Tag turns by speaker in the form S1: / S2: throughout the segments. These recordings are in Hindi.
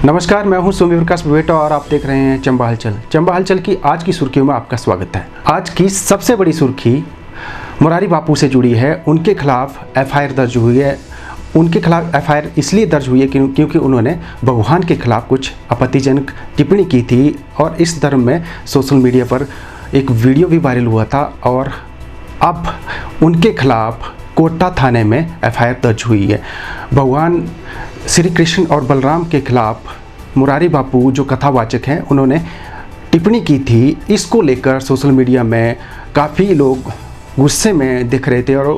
S1: नमस्कार, मैं हूं सोमी प्रकाश बेटा और आप देख रहे हैं चंबा हलचल। चंबा हलचल की आज की सुर्खियों में आपका स्वागत है। आज की सबसे बड़ी सुर्खी मुरारी बापू से जुड़ी है। उनके खिलाफ एफआईआर दर्ज हुई है। उनके खिलाफ एफआईआर इसलिए दर्ज हुई है क्योंकि उन्होंने भगवान के खिलाफ कुछ आपत्तिजनक टिप्पणी की थी और इस धर्म में सोशल मीडिया पर एक वीडियो भी वायरल हुआ था और अब उनके खिलाफ कोटा थाने में एफआईआर दर्ज हुई है। भगवान श्री कृष्ण और बलराम के खिलाफ मुरारी बापू जो कथावाचक हैं उन्होंने टिप्पणी की थी। इसको लेकर सोशल मीडिया में काफ़ी लोग गुस्से में दिख रहे थे और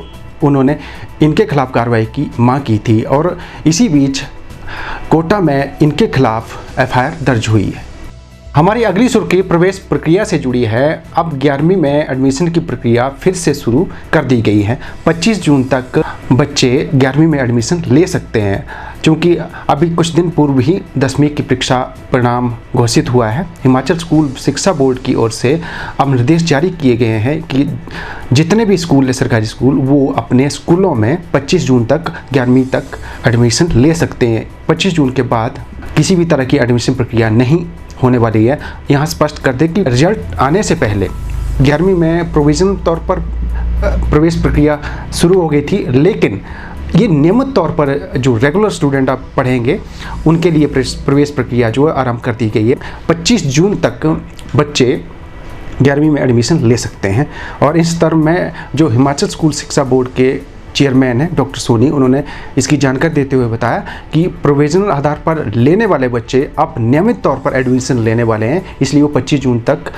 S1: उन्होंने इनके खिलाफ कार्रवाई की मांग की थी और इसी बीच कोटा में इनके खिलाफ एफआईआर दर्ज हुई है। हमारी अगली सुर्खी प्रवेश प्रक्रिया से जुड़ी है। अब 11वीं में एडमिशन की प्रक्रिया फिर से शुरू कर दी गई है। 25 जून तक बच्चे 11वीं में एडमिशन ले सकते हैं, क्योंकि अभी कुछ दिन पूर्व ही 10वीं की परीक्षा परिणाम घोषित हुआ है। हिमाचल स्कूल शिक्षा बोर्ड की ओर से अब निर्देश जारी किए गए हैं कि जितने भी स्कूल है सरकारी स्कूल वो अपने स्कूलों में 25 जून तक 11वीं तक एडमिशन ले सकते हैं। 25 जून के बाद किसी भी तरह की एडमिशन प्रक्रिया नहीं होने वाली है। यहाँ स्पष्ट कर दें कि रिजल्ट आने से पहले 11वीं में प्रोविजनल तौर पर प्रवेश प्रक्रिया शुरू हो गई थी, लेकिन ये नियमित तौर पर जो रेगुलर स्टूडेंट आप पढ़ेंगे उनके लिए प्रवेश प्रक्रिया जो है आरंभ कर दी गई है। 25 जून तक बच्चे 11वीं में एडमिशन ले सकते हैं और इस टर्म में जो हिमाचल स्कूल शिक्षा बोर्ड के चेयरमैन हैं डॉक्टर सोनी, उन्होंने इसकी जानकारी देते हुए बताया कि प्रोविजनल आधार पर लेने वाले बच्चे अब नियमित तौर पर एडमिशन लेने वाले हैं, इसलिए वो 25 जून तक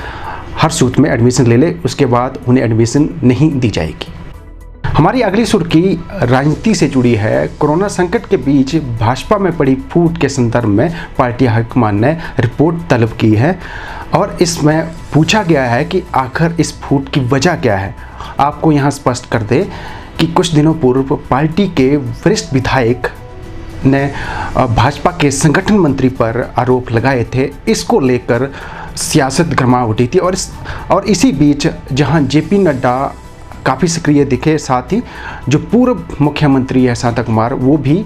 S1: हर सूत्र में एडमिशन ले ले, उसके बाद उन्हें एडमिशन नहीं दी जाएगी। हमारी अगली सुर्खी राजनीति से जुड़ी है। कोरोना संकट के बीच भाजपा में पड़ी फूट के संदर्भ में पार्टी हाईकमान ने रिपोर्ट तलब की है और इसमें पूछा गया है कि आखिर इस फूट की वजह क्या है। आपको यहाँ स्पष्ट कर दे कि कुछ दिनों पूर्व पार्टी के वरिष्ठ विधायक ने भाजपा के संगठन मंत्री पर आरोप लगाए थे। इसको लेकर सियासत गर्मा उठी थी और इसी बीच जहां जेपी नड्डा काफ़ी सक्रिय दिखे, साथ ही जो पूर्व मुख्यमंत्री है शांता कुमार वो भी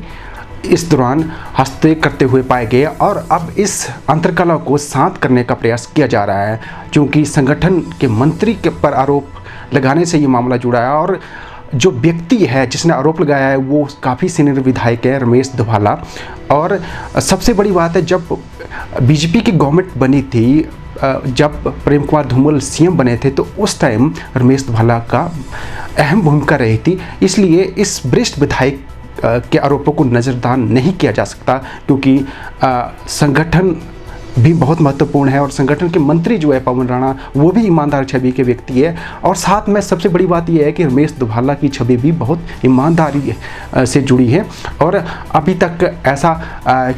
S1: इस दौरान हस्तक्षेप करते हुए पाए गए और अब इस अंतर्कलह को शांत करने का प्रयास किया जा रहा है, क्योंकि संगठन के मंत्री के पर आरोप लगाने से ये मामला जुड़ा है और जो व्यक्ति है जिसने आरोप लगाया है वो काफ़ी सीनियर विधायक है, रमेश धवाला। और सबसे बड़ी बात है, जब बीजेपी की गवर्नमेंट बनी थी, जब प्रेम कुमार धूमल सीएम बने थे, तो उस टाइम रमेश धवाला का अहम भूमिका रही थी। इसलिए इस वरिष्ठ विधायक के आरोपों को नज़रदान नहीं किया जा सकता, क्योंकि संगठन भी बहुत महत्वपूर्ण है और संगठन के मंत्री जो है पवन राणा वो भी ईमानदार छवि के व्यक्ति है और साथ में सबसे बड़ी बात यह है कि रमेश धवाला की छवि भी बहुत ईमानदारी से जुड़ी है और अभी तक ऐसा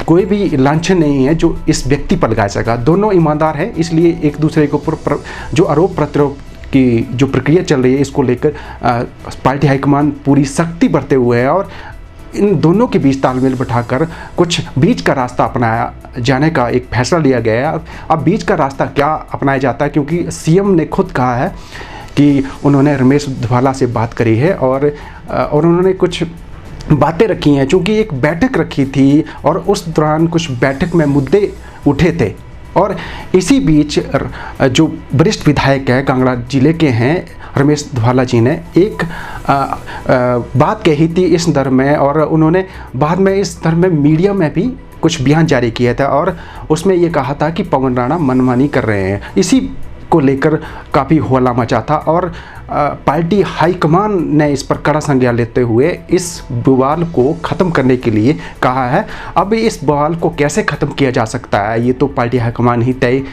S1: कोई भी लांछन नहीं है जो इस व्यक्ति पर लगाया जाएगा। दोनों ईमानदार हैं, इसलिए एक दूसरे के ऊपर जो आरोप प्रत्यारोप की जो प्रक्रिया चल रही है इसको लेकर पार्टी हाईकमान पूरी सख्ती बरते हुए है और इन दोनों के बीच तालमेल बैठाकर कुछ बीच का रास्ता अपनाया जाने का एक फैसला लिया गया है। अब बीच का रास्ता क्या अपनाया जाता है, क्योंकि सीएम ने खुद कहा है कि उन्होंने रमेश धवाला से बात करी है और उन्होंने कुछ बातें रखी हैं, चूँकि एक बैठक रखी थी और उस दौरान कुछ बैठक में मुद्दे उठे थे और इसी बीच जो वरिष्ठ विधायक है कांगड़ा जिले के हैं रमेश धवाला जी ने एक बात कही थी इस संदर्भ में और उन्होंने बाद में इस संदर्भ में मीडिया में भी कुछ बयान जारी किया था और उसमें ये कहा था कि पवन राणा मनमानी कर रहे हैं। इसी को लेकर काफ़ी होला मचा था और पार्टी हाईकमान ने इस पर कड़ा संज्ञान लेते हुए इस बवाल को ख़त्म करने के लिए कहा है। अब इस बवाल को कैसे ख़त्म किया जा सकता है ये तो पार्टी हाईकमान ही तय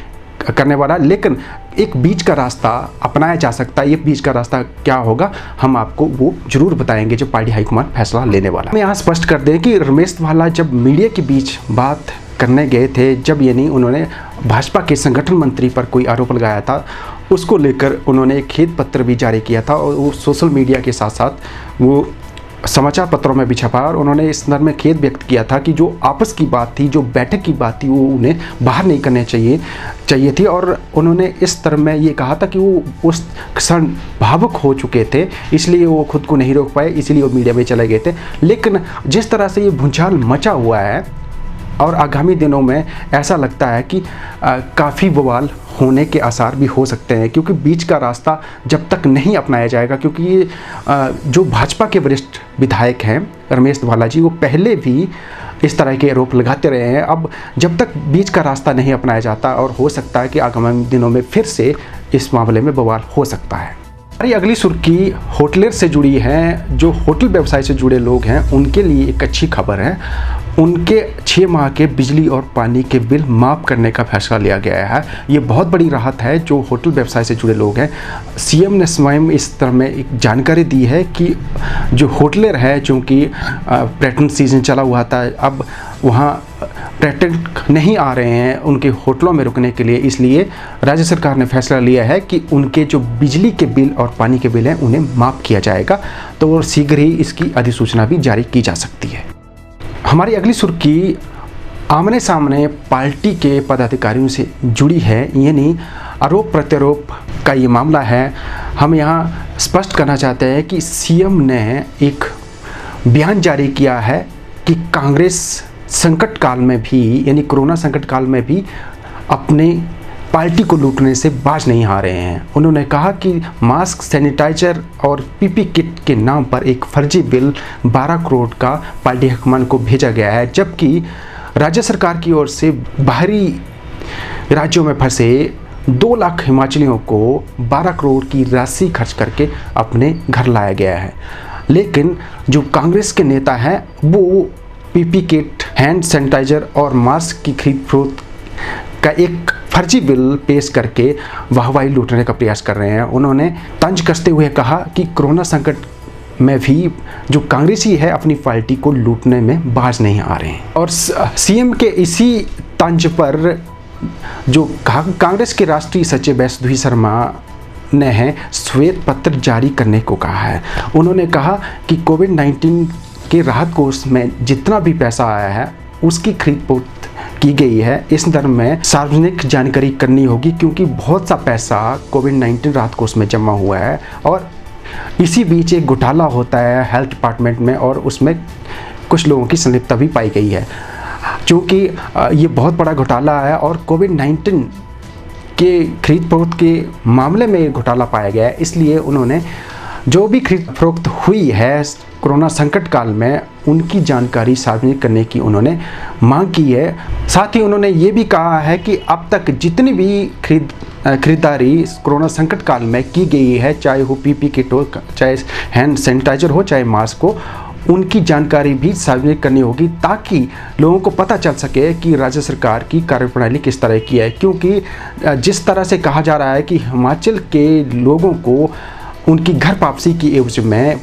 S1: करने वाला, लेकिन एक बीच का रास्ता अपनाया जा सकता है। ये बीच का रास्ता क्या होगा हम आपको वो जरूर बताएंगे जब पार्टी हाईकमान फैसला लेने वाला। मैं यहाँ स्पष्ट कर दें कि रमेश धवाला जब मीडिया के बीच बात करने गए थे, जब यानी उन्होंने भाजपा के संगठन मंत्री पर कोई आरोप लगाया था, उसको लेकर उन्होंने एक खेद पत्र भी जारी किया था और वो सोशल मीडिया के साथ साथ वो समाचार पत्रों में भी छपा और उन्होंने इस संदर्भ में खेद व्यक्त किया था कि जो आपस की बात थी, जो बैठक की बात थी, वो उन्हें बाहर नहीं करने चाहिए थी और उन्होंने इस तरह में ये कहा था कि वो उस क्षण भावुक हो चुके थे, इसलिए वो खुद को नहीं रोक पाए, इसलिए वो मीडिया में चले गए थे। लेकिन जिस तरह से ये भूचाल मचा हुआ है और आगामी दिनों में ऐसा लगता है कि काफ़ी बवाल होने के आसार भी हो सकते हैं, क्योंकि बीच का रास्ता जब तक नहीं अपनाया जाएगा, क्योंकि ये जो भाजपा के वरिष्ठ विधायक हैं रमेश धवाला जी, वो पहले भी इस तरह के आरोप लगाते रहे हैं। अब जब तक बीच का रास्ता नहीं अपनाया जाता, और हो सकता है कि आगामी दिनों में फिर से इस मामले में बवाल हो सकता है। हमारी अगली सुर्खी होटलर से जुड़ी है। जो होटल व्यवसाय से जुड़े लोग हैं उनके लिए एक अच्छी खबर है। उनके 6 माह के बिजली और पानी के बिल माफ़ करने का फैसला लिया गया है। ये बहुत बड़ी राहत है जो होटल व्यवसाय से जुड़े लोग हैं। सीएम ने स्वयं इस तरह में एक जानकारी दी है कि जो होटलर है, चूँकि पर्यटन सीजन चला हुआ था, अब वहाँ पर्यटक नहीं आ रहे हैं उनके होटलों में रुकने के लिए, इसलिए राज्य सरकार ने फैसला लिया है कि उनके जो बिजली के बिल और पानी के बिल हैं उन्हें माफ़ किया जाएगा। तो शीघ्र ही इसकी अधिसूचना भी जारी की जा सकती है। हमारी अगली सुर्खी आमने सामने पार्टी के पदाधिकारियों से जुड़ी है, यानी आरोप प्रत्यारोप का ये मामला है। हम यहाँ स्पष्ट करना चाहते हैं कि सीएम ने एक बयान जारी किया है कि कांग्रेस संकट काल में भी, यानी कोरोना संकट काल में भी अपने पार्टी को लूटने से बाज नहीं आ रहे हैं। उन्होंने कहा कि मास्क, सैनिटाइजर और पीपी किट के नाम पर एक फर्जी बिल 12 करोड़ का पार्टी हाईकमान को भेजा गया है, जबकि राज्य सरकार की ओर से बाहरी राज्यों में फंसे 2 लाख हिमाचलियों को 12 करोड़ की राशि खर्च करके अपने घर लाया गया है। लेकिन जो कांग्रेस के नेता हैं वो पीपी किट, हैंड सैनिटाइजर और मास्क की खरीद फरोख्त का एक फर्जी बिल पेश करके वाहवाही लूटने का प्रयास कर रहे हैं। उन्होंने तंज कसते हुए कहा कि कोरोना संकट में भी जो कांग्रेसी है अपनी पार्टी को लूटने में बाज नहीं आ रहे हैं। और सीएम के इसी तंज पर जो कांग्रेस के राष्ट्रीय सचिव वैष्णवी शर्मा ने है श्वेत पत्र जारी करने को कहा है। उन्होंने कहा कि कोविड-19 के राहत कोष में जितना भी पैसा आया है उसकी खरीद फरोख्त की गई है, इस दर में सार्वजनिक जानकारी करनी होगी, क्योंकि बहुत सा पैसा कोविड-19 राहत कोष में जमा हुआ है। और इसी बीच एक घोटाला होता है हेल्थ डिपार्टमेंट में, और उसमें कुछ लोगों की संलिप्तता भी पाई गई है। क्योंकि ये बहुत बड़ा घोटाला है और कोविड-19 के खरीद फरोख्त के मामले में घोटाला पाया गया है, इसलिए उन्होंने जो भी खरीद फरोख्त हुई है कोरोना संकट काल में उनकी जानकारी सार्वजनिक करने की उन्होंने मांग की है। साथ ही उन्होंने ये भी कहा है कि अब तक जितनी भी खरीदारी कोरोना संकट काल में की गई है, चाहे वो पीपी किट हो, चाहे हैंड सैनिटाइजर हो, चाहे मास्क हो, उनकी जानकारी भी सार्वजनिक करनी होगी, ताकि लोगों को पता चल सके कि राज्य सरकार की कार्यप्रणाली किस तरह की है। क्योंकि जिस तरह से कहा जा रहा है कि हिमाचल के लोगों को उनकी घर वापसी की एवज में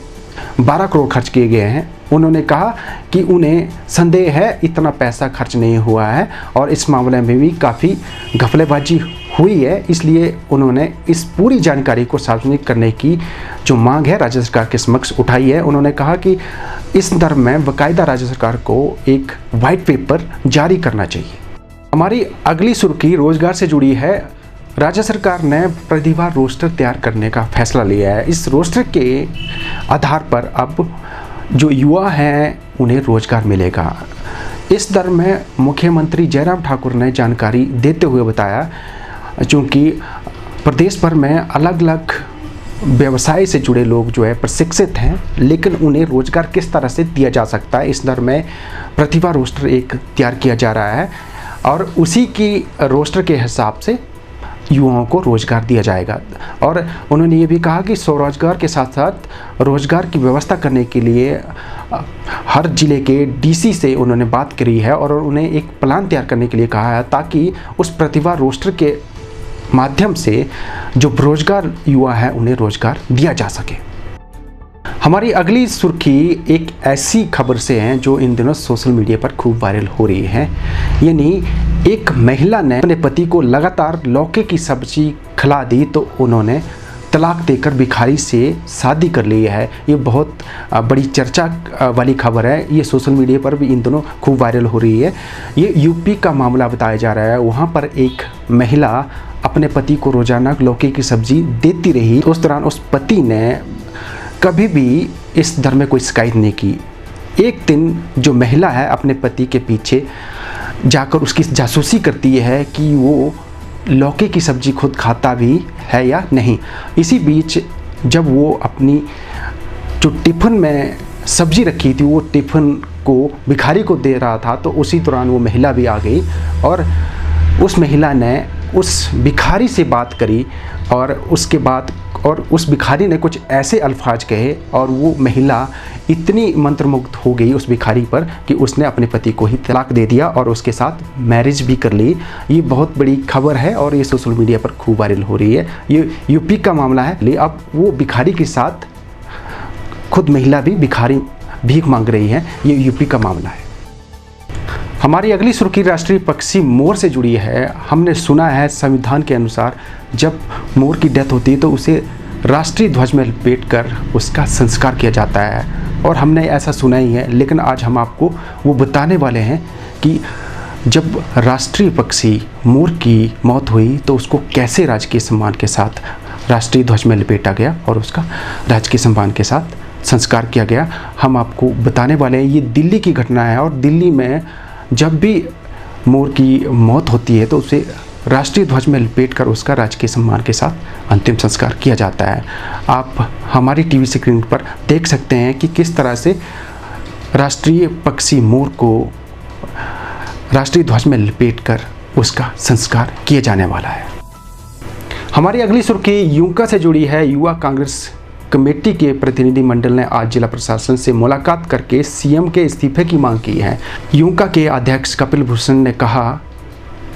S1: 12 करोड़ खर्च किए गए हैं, उन्होंने कहा कि उन्हें संदेह है इतना पैसा खर्च नहीं हुआ है और इस मामले में भी काफ़ी घपलेबाजी हुई है, इसलिए उन्होंने इस पूरी जानकारी को सार्वजनिक करने की जो मांग है राज्य सरकार के समक्ष उठाई है। उन्होंने कहा कि इस दर में बाकायदा राज्य सरकार को एक वाइट पेपर जारी करना चाहिए। हमारी अगली सुर्खी रोजगार से जुड़ी है। राज्य सरकार ने प्रतिभा रोस्टर तैयार करने का फैसला लिया है। इस रोस्टर के आधार पर अब जो युवा हैं उन्हें रोजगार मिलेगा। इस दर में मुख्यमंत्री जयराम ठाकुर ने जानकारी देते हुए बताया, चूँकि प्रदेश भर में अलग अलग व्यवसाय से जुड़े लोग जो है प्रशिक्षित हैं, लेकिन उन्हें रोजगार किस तरह से दिया जा सकता है, इस दर में प्रतिभा रोस्टर एक तैयार किया जा रहा है और उसी की रोस्टर के हिसाब से युवाओं को रोजगार दिया जाएगा। और उन्होंने ये भी कहा कि स्वरोजगार के साथ साथ रोजगार की व्यवस्था करने के लिए हर जिले के डीसी से उन्होंने बात करी है और उन्हें एक प्लान तैयार करने के लिए कहा है, ताकि उस प्रतिभा रोस्टर के माध्यम से जो बेरोजगार युवा है उन्हें रोजगार दिया जा सके। हमारी अगली सुर्खी एक ऐसी खबर से है जो इन दिनों सोशल मीडिया पर खूब वायरल हो रही है। यानी एक महिला ने अपने पति को लगातार लौकी की सब्जी खिला दी तो उन्होंने तलाक देकर भिखारी से शादी कर ली है। ये बहुत बड़ी चर्चा वाली खबर है। ये सोशल मीडिया पर भी इन दिनों खूब वायरल हो रही है। ये यूपी का मामला बताया जा रहा है। वहाँ पर एक महिला अपने पति को रोजाना लौकी की सब्जी देती रही। उस दौरान उस पति ने कभी भी इस दर में कोई शिकायत नहीं की। एक दिन जो महिला है अपने पति के पीछे जाकर उसकी जासूसी करती है कि वो लौकी की सब्ज़ी खुद खाता भी है या नहीं। इसी बीच जब वो अपनी जो टिफ़िन में सब्ज़ी रखी थी वो टिफ़िन को भिखारी को दे रहा था, तो उसी दौरान वो महिला भी आ गई और उस महिला ने उस भिखारी से बात करी और उसके बाद उस भिखारी ने कुछ ऐसे अल्फाज कहे और वो महिला इतनी मंत्रमुग्ध हो गई उस भिखारी पर कि उसने अपने पति को ही तलाक दे दिया और उसके साथ मैरिज भी कर ली। ये बहुत बड़ी खबर है और ये सोशल मीडिया पर खूब वायरल हो रही है। ये यूपी का मामला है। ले अब वो भिखारी के साथ खुद महिला भी भिखारी भीख मांग रही है। ये यूपी का मामला है। हमारी अगली सुर्खी राष्ट्रीय पक्षी मोर से जुड़ी है। हमने सुना है संविधान के अनुसार जब मोर की डेथ होती है तो उसे राष्ट्रीय ध्वज में लपेटकर उसका संस्कार किया जाता है और हमने ऐसा सुना ही है। लेकिन आज हम आपको वो बताने वाले हैं कि जब राष्ट्रीय पक्षी मोर की मौत हुई तो उसको कैसे राजकीय सम्मान के साथ राष्ट्रीय ध्वज में लपेटा गया और उसका राजकीय सम्मान के साथ संस्कार किया गया। हम आपको बताने वाले हैं। ये दिल्ली की घटना है और दिल्ली में जब भी मोर की मौत होती है तो उसे राष्ट्रीय ध्वज में लपेटकर उसका राजकीय सम्मान के साथ अंतिम संस्कार किया जाता है। आप हमारी टीवी स्क्रीन पर देख सकते हैं कि किस तरह से राष्ट्रीय पक्षी मोर को राष्ट्रीय ध्वज में लपेटकर उसका संस्कार किया जाने वाला है। हमारी अगली सुर्खी यूंका से जुड़ी है। युवा कांग्रेस कमेटी के प्रतिनिधिमंडल ने आज जिला प्रशासन से मुलाकात करके सीएम के इस्तीफे की मांग की है। यूंका के अध्यक्ष कपिल भूषण ने कहा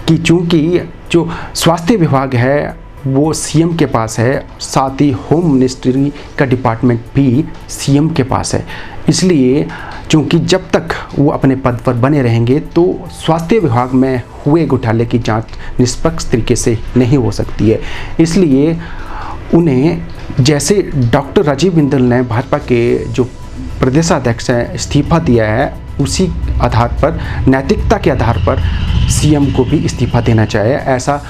S1: कि चूंकि जो स्वास्थ्य विभाग है वो सीएम के पास है, साथ ही होम मिनिस्ट्री का डिपार्टमेंट भी सीएम के पास है, इसलिए चूंकि जब तक वो अपने पद पर बने रहेंगे तो स्वास्थ्य विभाग में हुए घोटाले की जांच निष्पक्ष तरीके से नहीं हो सकती है। इसलिए उन्हें जैसे डॉक्टर राजीव बिंदल ने भाजपा के जो प्रदेशाध्यक्ष हैं इस्तीफा दिया है, उसी आधार पर नैतिकता के आधार पर सीएम को भी इस्तीफा देना चाहिए, ऐसा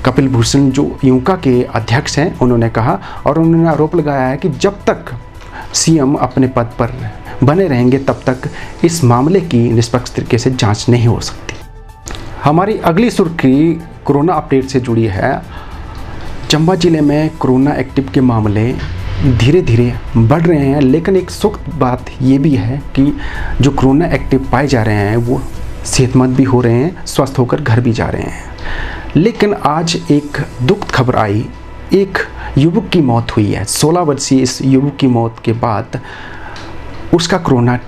S1: कपिल भूषण जो यूंका के अध्यक्ष हैं उन्होंने कहा। और उन्होंने आरोप लगाया है कि जब तक सीएम अपने पद पर बने रहेंगे तब तक इस मामले की निष्पक्ष तरीके से जांच नहीं हो सकती। हमारी अगली सुर्खी कोरोना अपडेट से जुड़ी है। चंबा जिले में कोरोना एक्टिव के मामले धीरे धीरे बढ़ रहे हैं, लेकिन एक सुख बात ये भी है कि जो कोरोना एक्टिव पाए जा रहे हैं वो सेहतमंद भी हो रहे हैं, स्वस्थ होकर घर भी जा रहे हैं। लेकिन आज एक दुखद खबर आई। एक युवक की मौत हुई है। 16 वर्षीय इस युवक की मौत के बाद उसका कोरोना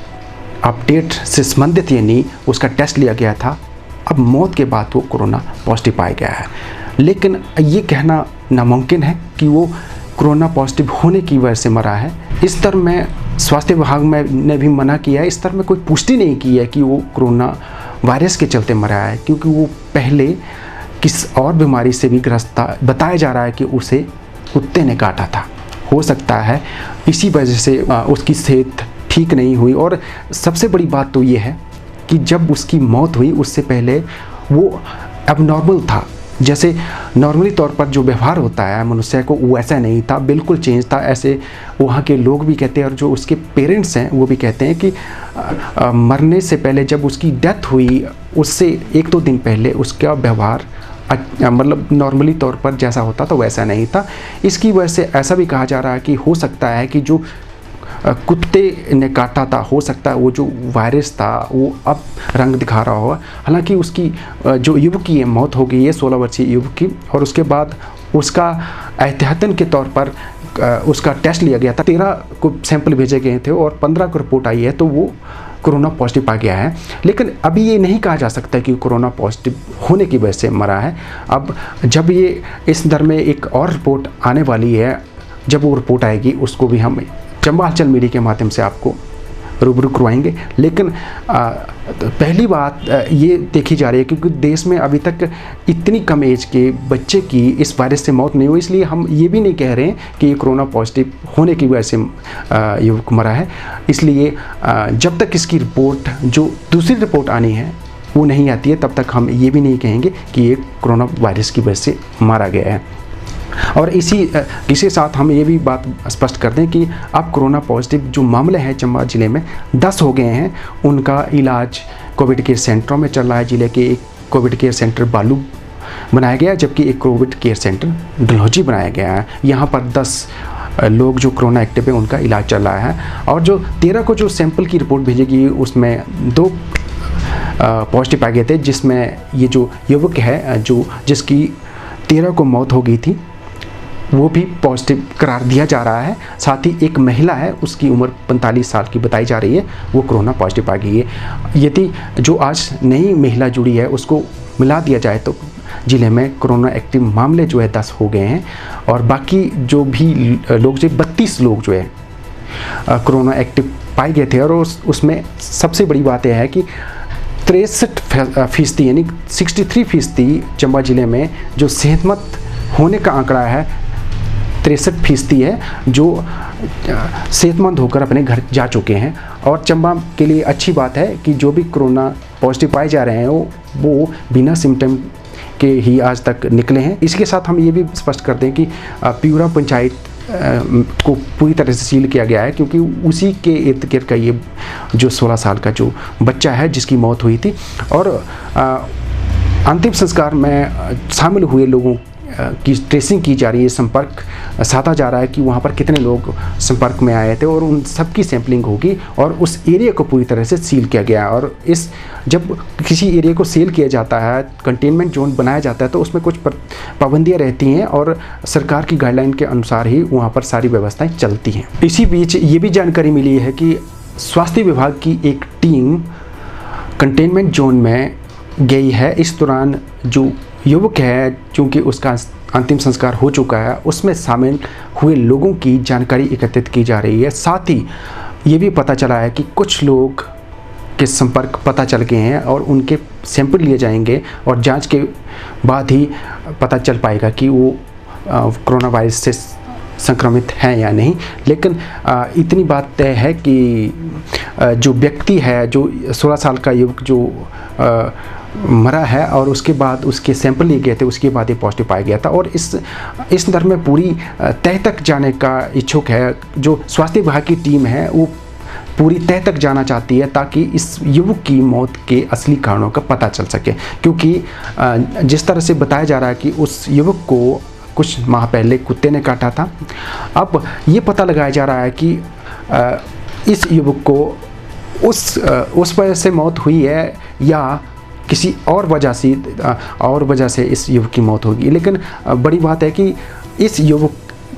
S1: अपडेट से संबंधित यानी उसका टेस्ट लिया गया था। अब मौत के बाद वो कोरोना पॉजिटिव पाया गया है, लेकिन ये कहना नामुमकिन है कि वो कोरोना पॉजिटिव होने की वजह से मरा है। इस तरह में स्वास्थ्य विभाग में ने भी मना किया है। इस तरह में कोई पुष्टि नहीं की है कि वो कोरोना वायरस के चलते मरा है, क्योंकि वो पहले किस और बीमारी से भी ग्रस्त था। बताया जा रहा है कि उसे कुत्ते ने काटा था। हो सकता है इसी वजह से उसकी सेहत ठीक नहीं हुई। और सबसे बड़ी बात तो ये है कि जब उसकी मौत हुई उससे पहले वो एबनॉर्मल था। जैसे नॉर्मली तौर पर जो व्यवहार होता है मनुष्य को वैसा नहीं था, बिल्कुल चेंज था। ऐसे वहाँ के लोग भी कहते हैं और जो उसके पेरेंट्स हैं वो भी कहते हैं कि मरने से पहले जब उसकी डेथ हुई उससे 1-2 दिन पहले उसका व्यवहार मतलब नॉर्मली तौर पर जैसा होता था वैसा नहीं था। इसकी वजह से ऐसा भी कहा जा रहा है कि हो सकता है कि जो कुत्ते ने काटा था, हो सकता है वो जो वायरस था वो अब रंग दिखा रहा होगा। हालांकि उसकी जो युवक की मौत हो गई है 16 वर्षीय युवक की, और उसके बाद उसका एहतियातन के तौर पर उसका टेस्ट लिया गया था। 13 को सैंपल भेजे गए थे और 15 को रिपोर्ट आई है, तो वो कोरोना पॉजिटिव आ गया है। लेकिन अभी ये नहीं कहा जा सकता कि कोरोना पॉजिटिव होने की वजह से मरा है। अब जब ये इस दर में एक और रिपोर्ट आने वाली है, जब वो रिपोर्ट आएगी उसको भी हम चंबा हलचल मीडिया के माध्यम से आपको रूबरू करवाएंगे। लेकिन पहली बात ये देखी जा रही है क्योंकि देश में अभी तक इतनी कम एज के बच्चे की इस वायरस से मौत नहीं हुई, इसलिए हम ये भी नहीं कह रहे हैं कि ये कोरोना पॉजिटिव होने की वजह से युवक मरा है। इसलिए जब तक इसकी रिपोर्ट जो दूसरी रिपोर्ट आनी है वो नहीं आती है तब तक हम ये भी नहीं कहेंगे कि ये कोरोना वायरस की वजह से मारा गया है। और इसी साथ हम ये भी बात स्पष्ट कर दें कि अब कोरोना पॉजिटिव जो मामले हैं चंबा जिले में 10 हो गए हैं। उनका इलाज कोविड केयर सेंटरों में चल रहा है। जिले के एक कोविड केयर सेंटर बालू बनाया गया है, जबकि एक कोविड केयर सेंटर डलहौजी बनाया गया है। यहाँ पर 10 लोग जो कोरोना एक्टिव है उनका इलाज चल रहा है। और जो 13 को जो सैंपल की रिपोर्ट भेजेगी उसमें 2 पॉजिटिव पाए गए थे, जिसमें ये जो युवक है जो जिसकी 13 को मौत हो गई थी वो भी पॉजिटिव करार दिया जा रहा है। साथ ही एक महिला है, उसकी उम्र 45 साल की बताई जा रही है, वो कोरोना पॉजिटिव पा गई है। यदि जो आज नई महिला जुड़ी है उसको मिला दिया जाए तो ज़िले में कोरोना एक्टिव मामले जो है 10 हो गए हैं। और बाकी जो भी लोग जो 32 लोग जो है कोरोना एक्टिव पाए गए थे। और उसमें सबसे बड़ी बात यह है कि 63% यानी 63% चंबा ज़िले में जो सेहतमंद होने का आंकड़ा है 63% है, जो सेहतमंद होकर अपने घर जा चुके हैं। और चंबा के लिए अच्छी बात है कि जो भी कोरोना पॉजिटिव पाए जा रहे हैं वो बिना सिम्टम के ही आज तक निकले हैं। इसके साथ हम ये भी स्पष्ट करते हैं कि प्यूरा पंचायत को पूरी तरह से सील किया गया है, क्योंकि उसी के इर्द गिर्द का ये जो 16 साल का जो बच्चा है जिसकी मौत हुई थी। और अंतिम संस्कार में शामिल हुए लोगों की ट्रेसिंग की जा रही है, संपर्क साधा जा रहा है कि वहाँ पर कितने लोग संपर्क में आए थे और उन सब की सैंपलिंग होगी। और उस एरिया को पूरी तरह से सील किया गया है। और जब किसी एरिया को सील किया जाता है, कंटेनमेंट जोन बनाया जाता है, तो उसमें कुछ पाबंदियाँ रहती हैं और सरकार की गाइडलाइन के अनुसार ही वहाँ पर सारी व्यवस्थाएँ चलती हैं। इसी बीच ये भी जानकारी मिली है कि स्वास्थ्य विभाग की एक टीम कंटेनमेंट जोन में गई है। इस दौरान जो युवक है, चूँकि उसका अंतिम संस्कार हो चुका है, उसमें शामिल हुए लोगों की जानकारी एकत्रित की जा रही है। साथ ही ये भी पता चला है कि कुछ लोग के संपर्क पता चल गए हैं और उनके सैंपल लिए जाएंगे और जांच के बाद ही पता चल पाएगा कि वो कोरोना वायरस से संक्रमित हैं या नहीं। लेकिन इतनी बात तय है कि जो व्यक्ति है, जो 16 साल का युवक जो मरा है और उसके बाद उसके सैंपल लिए गए थे, उसके बाद ये पॉजिटिव पाया गया था। और इस दर में पूरी तह तक जाने का इच्छुक है। जो स्वास्थ्य विभाग की टीम है वो पूरी तह तक जाना चाहती है ताकि इस युवक की मौत के असली कारणों का पता चल सके। क्योंकि जिस तरह से बताया जा रहा है कि उस युवक को कुछ माह पहले कुत्ते ने काटा था। अब ये पता लगाया जा रहा है कि इस युवक को उस वजह से मौत हुई है या किसी और वजह से इस युवक की मौत होगी। लेकिन बड़ी बात है कि इस युवक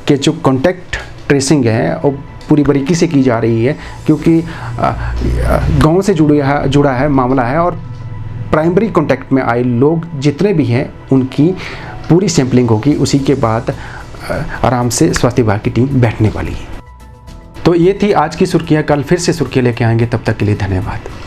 S1: के जो कॉन्टैक्ट ट्रेसिंग है वो पूरी बारीकी से की जा रही है, क्योंकि गांव से जुड़ा है मामला है। और प्राइमरी कॉन्टैक्ट में आए लोग जितने भी हैं उनकी पूरी सैंपलिंग होगी। उसी के बाद आराम से स्वास्थ्य विभाग की टीम बैठने वाली है। तो ये थी आज की सुर्खियाँ। कल फिर से सुर्खियाँ लेके आएंगे, तब तक के लिए धन्यवाद।